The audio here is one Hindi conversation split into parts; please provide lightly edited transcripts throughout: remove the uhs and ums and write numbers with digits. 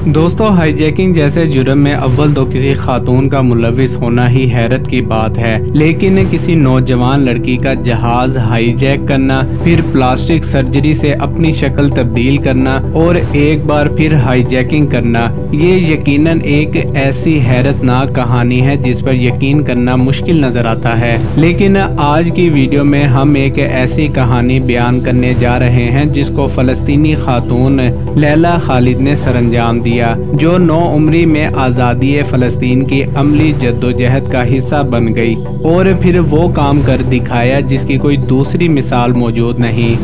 दोस्तों, हाईजैकिंग जैसे जुर्म में अव्वल तो किसी खातून का मुलविस होना ही हैरत की बात है, लेकिन किसी नौजवान लड़की का जहाज हाईजैक करना, फिर प्लास्टिक सर्जरी से अपनी शक्ल तब्दील करना और एक बार फिर हाईजैकिंग करना, ये यकीनन एक ऐसी हैरतनाक कहानी है जिस पर यकीन करना मुश्किल नजर आता है। लेकिन आज की वीडियो में हम एक ऐसी कहानी बयान करने जा रहे हैं जिसको फलस्तीनी खातून लैला खालिद ने सरअंजाम दिया, जो 9 उम्री में आज़ादी फ़लस्तीन की अमली जद्दोजहद का हिस्सा बन गई और फिर वो काम कर दिखाया जिसकी कोई दूसरी मिसाल मौजूद नहीं।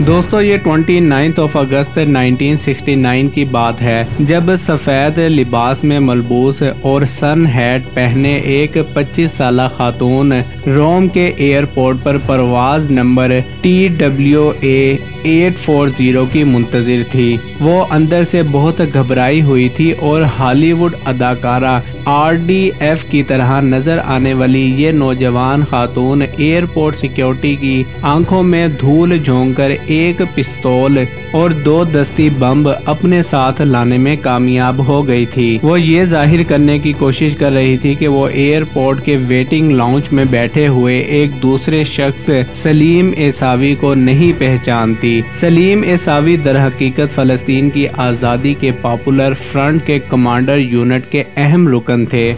दोस्तों, ये 29 अगस्त 1969 की बात है, जब सफ़ेद लिबास में मलबूस और सन हैट पहने एक 25 साला खातून रोम के एयरपोर्ट पर परवाज नंबर TWA 840 की मुंतजिर थी। वो अंदर से बहुत घबराई हुई थी और हॉलीवुड अदाकारा RDF की तरह नजर आने वाली ये नौजवान खातून एयरपोर्ट सिक्योरिटी की आंखों में धूल झोंककर एक पिस्तौल और 2 दस्ती बम अपने साथ लाने में कामयाब हो गई थी। वो ये जाहिर करने की कोशिश कर रही थी कि वो एयरपोर्ट के वेटिंग लाउंज में बैठे हुए एक दूसरे शख्स सलीम एसावी को नहीं पहचानती। सलीम एसावी दरहकीकत फलस्तीन की आज़ादी के पॉपुलर फ्रंट के कमांडर यूनिट के अहम रुकन थे।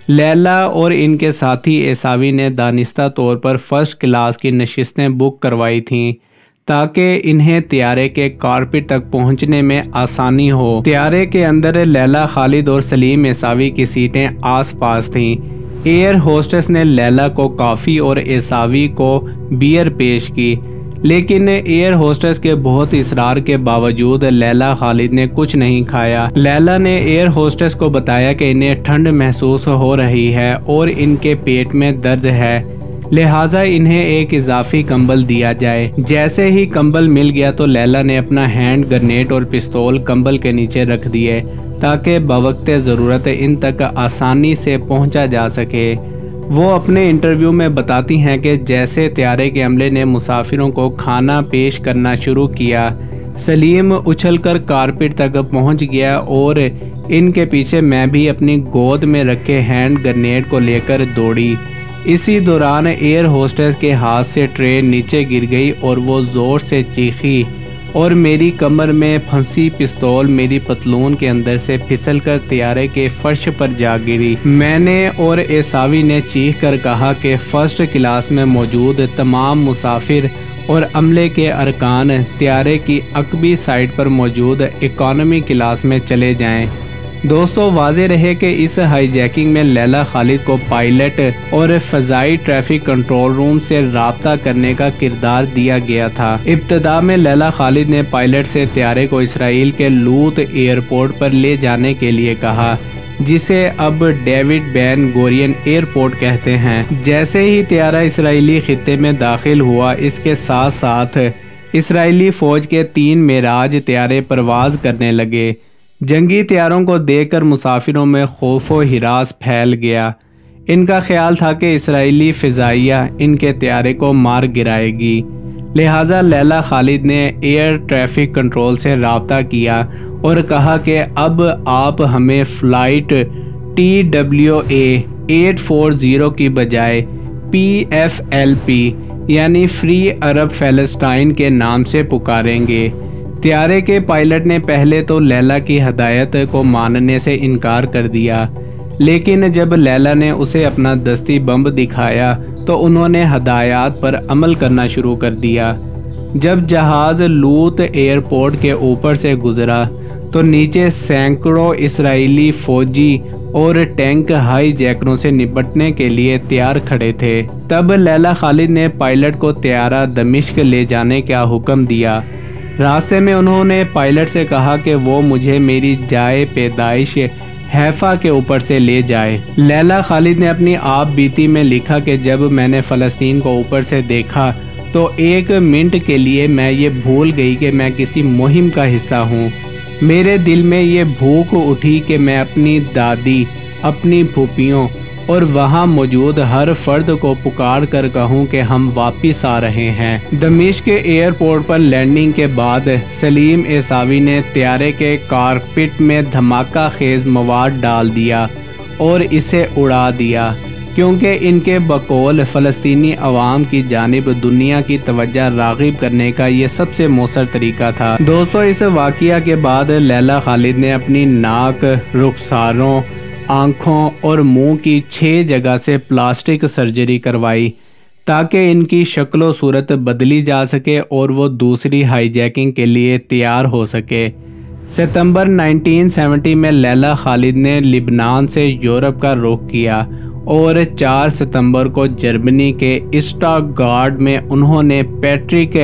लैला और इनके साथी एसावी ने दानिस्ता तौर पर फर्स्ट क्लास की नशिस्तें बुक करवाई थीं ताकि इन्हें त्यारे के कारपेट तक पहुंचने में आसानी हो। त्यारे के अंदर लैला खालिद और सलीम एसावी की सीटें आसपास थीं। एयर होस्टेस ने लैला को कॉफ़ी और एसावी को बियर पेश की, लेकिन एयर होस्टेस के बहुत इसरार के बावजूद लैला खालिद ने कुछ नहीं खाया। लैला ने एयर होस्टेस को बताया कि इन्हें ठंड महसूस हो रही है और इनके पेट में दर्द है, लिहाजा इन्हें एक इजाफी कंबल दिया जाए। जैसे ही कंबल मिल गया तो लैला ने अपना हैंड ग्रेनेड और पिस्तौल कंबल के नीचे रख दिए ताकि बवक्ते ज़रूरत इन तक आसानी से पहुंचा जा सके। वो अपने इंटरव्यू में बताती हैं कि जैसे त्यारे के अमले ने मुसाफिरों को खाना पेश करना शुरू किया, सलीम उछलकर कारपेट तक पहुंच गया और इनके पीछे मैं भी अपनी गोद में रखे हैंड ग्रेनेड को लेकर दौड़ी। इसी दौरान एयर होस्टेस के हाथ से ट्रे नीचे गिर गई और वो ज़ोर से चीखी और मेरी कमर में फंसी पिस्तौल मेरी पतलून के अंदर से फिसलकर त्यारे के फर्श पर जा गिरी। मैंने और एसावी ने चीख कर कहा कि फर्स्ट क्लास में मौजूद तमाम मुसाफिर और अमले के अरकान त्यारे की अकबी साइड पर मौजूद इकॉनमी क्लास में चले जाएं। दोस्तों, वाज़ेह रहे कि इस हाईजैकिंग में लैला खालिद को पायलट और फ़ज़ाई ट्रैफिक कंट्रोल रूम से राब्ता करने का किरदार दिया गया था। इब्तदा में लैला खालिद ने पायलट से त्यारे को इसराइल के लूत एयरपोर्ट पर ले जाने के लिए कहा, जिसे अब डेविड बेन गोरियन एयरपोर्ट कहते हैं। जैसे ही त्यारा इसराइली खित्ते में दाखिल हुआ, इसके साथ साथ इसराइली फ़ौज के 3 मेराज त्यारे परवाज करने लगे। जंगी त्यारों को देखकर मुसाफिरों में खौफ व हिरास फैल गया। इनका ख्याल था कि इसराइली फ़िज़ाइया इनके त्यारे को मार गिराएगी, लिहाजा लैला खालिद ने एयर ट्रैफिक कंट्रोल से राब्ता किया और कहा कि अब आप हमें फ़्लाइट TWA 840 की बजाय PFLP यानी फ्री अरब फ़लस्तीन के नाम से पुकारेंगे। त्यारे के पायलट ने पहले तो लैला की हदायत को मानने से इनकार कर दिया, लेकिन जब लैला ने उसे अपना दस्ती बम दिखाया तो उन्होंने हदायत पर अमल करना शुरू कर दिया। जब जहाज़ लूत एयरपोर्ट के ऊपर से गुजरा तो नीचे सैकड़ों इसराइली फौजी और टैंक हाईजैकरों से निपटने के लिए तैयार खड़े थे। तब लैला खालिद ने पायलट को त्यारा दमिश्क ले जाने का हुक्म दिया। रास्ते में उन्होंने पायलट से कहा कि वो मुझे मेरी जाए पैदाइश हैफा के ऊपर से ले जाए। लैला खालिद ने अपनी आप बीती में लिखा कि जब मैंने फ़लस्तीन को ऊपर से देखा तो 1 मिनट के लिए मैं ये भूल गई कि मैं किसी मुहिम का हिस्सा हूँ। मेरे दिल में ये भूख उठी कि मैं अपनी दादी, अपनी फूफियों और वहां मौजूद हर फर्द को पुकार कर कहूं कि हम वापिस आ रहे हैं। दमिश्क के एयरपोर्ट पर लैंडिंग के बाद सलीम एसावी ने त्यारे के कॉकपिट में धमाका खेज मवाद डाल दिया और इसे उड़ा दिया, क्योंकि इनके बकौल फ़लस्तीनी अवाम की जानिब दुनिया की तवज्जो राग़िब करने का ये सबसे मौसर तरीका था। दोस्तों, इस वाक़या के बाद लैला खालिद ने अपनी नाक, रुखसारों, आँखों और मुंह की 6 जगह से प्लास्टिक सर्जरी करवाई ताकि इनकी शक्ल सूरत बदली जा सके और वो दूसरी हाईजैकिंग के लिए तैयार हो सके। सितंबर 1970 में लैला खालिद ने लिबनान से यूरोप का रुख किया और 4 सितंबर को जर्मनी के स्टटगार्ट में उन्होंने पैट्रिक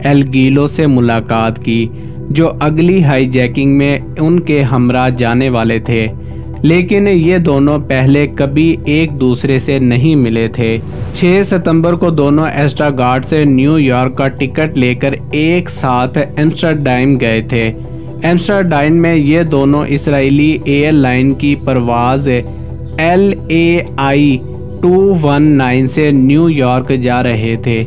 एल्गीलो से मुलाकात की, जो अगली हाईजैकिंग में उनके हमरा जाने वाले थे, लेकिन ये दोनों पहले कभी एक दूसरे से नहीं मिले थे। 6 सितंबर को दोनों स्टटगार्ट से न्यूयॉर्क का टिकट लेकर एक साथ एम्स्टर्डम गए थे। एम्स्टर्डम में ये दोनों इसराइली एयरलाइन की परवाज़ LAI 219 से न्यूयॉर्क जा रहे थे।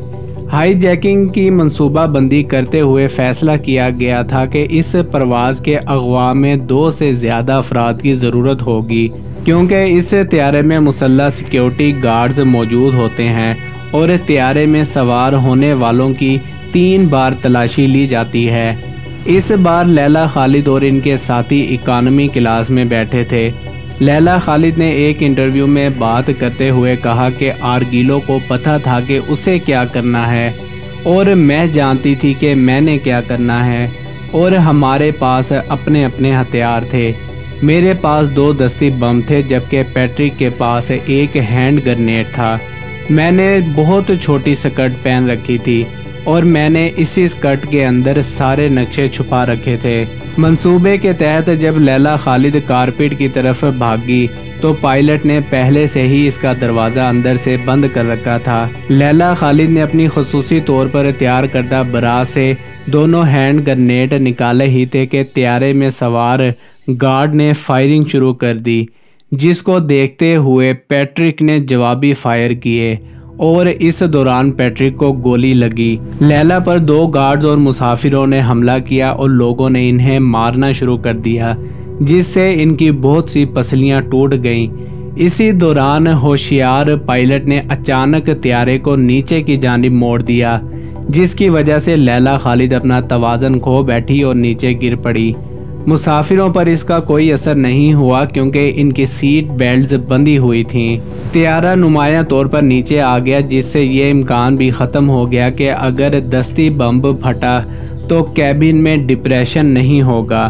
हाईजैकिंग की मंसूबाबंदी करते हुए फैसला किया गया था कि इस परवाज़ के अगवा में 2 से ज़्यादा अफराद की ज़रूरत होगी, क्योंकि इस त्यारे में मुसल्लह सिक्योरिटी गार्ड्स मौजूद होते हैं और त्यारे में सवार होने वालों की 3 बार तलाशी ली जाती है। इस बार लैला खालिद और इनके साथी इकानमी क्लास में बैठे थे। लैला खालिद ने एक इंटरव्यू में बात करते हुए कहा कि आर्गिलो को पता था कि उसे क्या करना है और मैं जानती थी कि मैंने क्या करना है, और हमारे पास अपने अपने हथियार थे। मेरे पास 2 दस्ती बम थे, जबकि पैट्रिक के पास एक हैंड ग्रेनेड था। मैंने बहुत छोटी स्कर्ट पहन रखी थी और मैंने इसी स्कर्ट के अंदर सारे नक्शे छुपा रखे थे। मंसूबे के तहत जब लैला खालिद कारपेट की तरफ भागी तो पायलट ने पहले से ही इसका दरवाज़ा अंदर से बंद कर रखा था। लैला खालिद ने अपनी खुसूसी तौर पर तैयार करदा बरा से दोनों हैंड ग्रेनेड निकाले ही थे कि त्यारे में सवार गार्ड ने फायरिंग शुरू कर दी, जिसको देखते हुए पैट्रिक ने जवाबी फायर किए और इस दौरान पैट्रिक को गोली लगी। लैला पर 2 गार्ड्स और मुसाफिरों ने हमला किया और लोगों ने इन्हें मारना शुरू कर दिया, जिससे इनकी बहुत सी पसलियां टूट गईं। इसी दौरान होशियार पायलट ने अचानक त्यारे को नीचे की जानिब मोड़ दिया, जिसकी वजह से लैला खालिद अपना तवाज़न खो बैठी और नीचे गिर पड़ी। मुसाफिरों पर इसका कोई असर नहीं हुआ क्योंकि इनकी सीट बेल्ट्स बंधी हुई थीं। त्यारा नुमाया तौर पर नीचे आ गया, जिससे ये इम्कान भी ख़त्म हो गया कि अगर दस्ती बम फटा तो कैबिन में डिप्रेशन नहीं होगा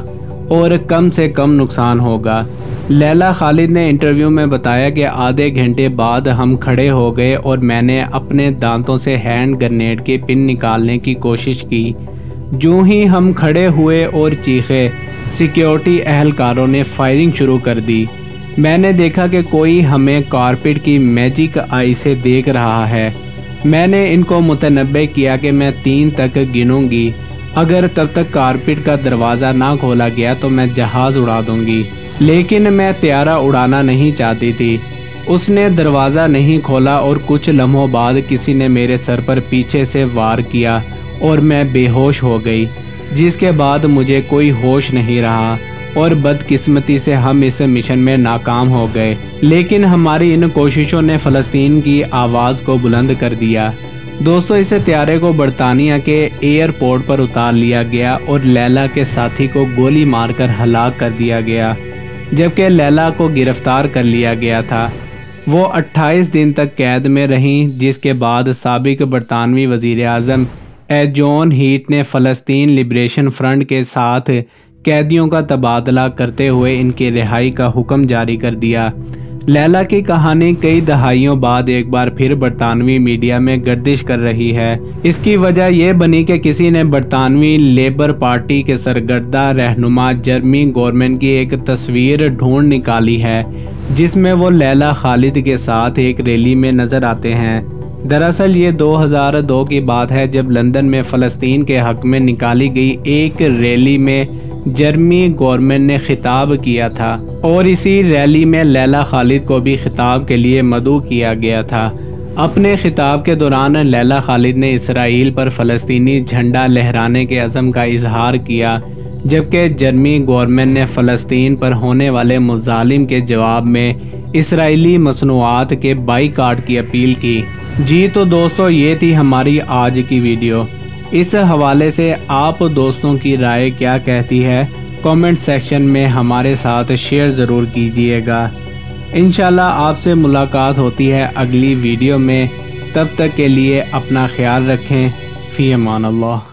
और कम से कम नुकसान होगा। लैला खालिद ने इंटरव्यू में बताया कि आधे घंटे बाद हम खड़े हो गए और मैंने अपने दांतों से हैंड ग्रेनेड की पिन निकालने की कोशिश की। यूं ही हम खड़े हुए और चीखे, सिक्योरिटी अहलकारों ने फायरिंग शुरू कर दी। मैंने देखा कि कोई हमें कारपेट की मैजिक आई से देख रहा है। मैंने इनको मुतनब्बे किया कि मैं 3 तक गिनूंगी, अगर तब तक कारपेट का दरवाज़ा ना खोला गया तो मैं जहाज़ उड़ा दूंगी। लेकिन मैं त्यारा उड़ाना नहीं चाहती थी। उसने दरवाज़ा नहीं खोला और कुछ लम्हों बाद किसी ने मेरे सर पर पीछे से वार किया और मैं बेहोश हो गई, जिसके बाद मुझे कोई होश नहीं रहा और बदकिस्मती से हम इस मिशन में नाकाम हो गए। लेकिन हमारी इन कोशिशों ने फ़लस्तीन की आवाज़ को बुलंद कर दिया। दोस्तों, इस त्यारे को बरतानिया के एयरपोर्ट पर उतार लिया गया और लैला के साथी को गोली मारकर हलाक कर दिया गया, जबकि लैला को गिरफ्तार कर लिया गया था। वो 28 दिन तक कैद में रहीं, जिसके बाद साबिक बरतानवी वज़ीर आज़म जॉन हीट ने फ़लस्तीन लिबरेशन फ्रंट के साथ कैदियों का तबादला करते हुए इनकी रिहाई का हुक्म जारी कर दिया। लैला की कहानी कई दहाइयों बाद एक बार फिर बरतानवी मीडिया में गर्दिश कर रही है। इसकी वजह यह बनी कि किसी ने बरतानवी लेबर पार्टी के सरगर्दा रहनुमा जर्मी गवर्नमेंट की एक तस्वीर ढूंढ निकाली है, जिसमें वो लैला खालिद के साथ एक रैली में नजर आते हैं। दरअसल ये 2002 की बात है, जब लंदन में फ़लस्तीन के हक में निकाली गई एक रैली में जर्मनी गवर्नमेंट ने खिताब किया था और इसी रैली में लैला खालिद को भी खिताब के लिए मदऊ किया गया था। अपने खिताब के दौरान लैला खालिद ने इसराइल पर फ़लस्तीनी झंडा लहराने के अज़म का इजहार किया, जबकि जर्मनी गवर्नमेंट ने फ़लस्तीन पर होने वाले मुज़ालिम के जवाब में इसराइली मसनूआत के बाईकाट की अपील की। जी तो दोस्तों, ये थी हमारी आज की वीडियो। इस हवाले से आप दोस्तों की राय क्या कहती है, कमेंट सेक्शन में हमारे साथ शेयर ज़रूर कीजिएगा। इंशाल्लाह आपसे मुलाकात होती है अगली वीडियो में। तब तक के लिए अपना ख्याल रखें। फ़ी अमान अल्लाह।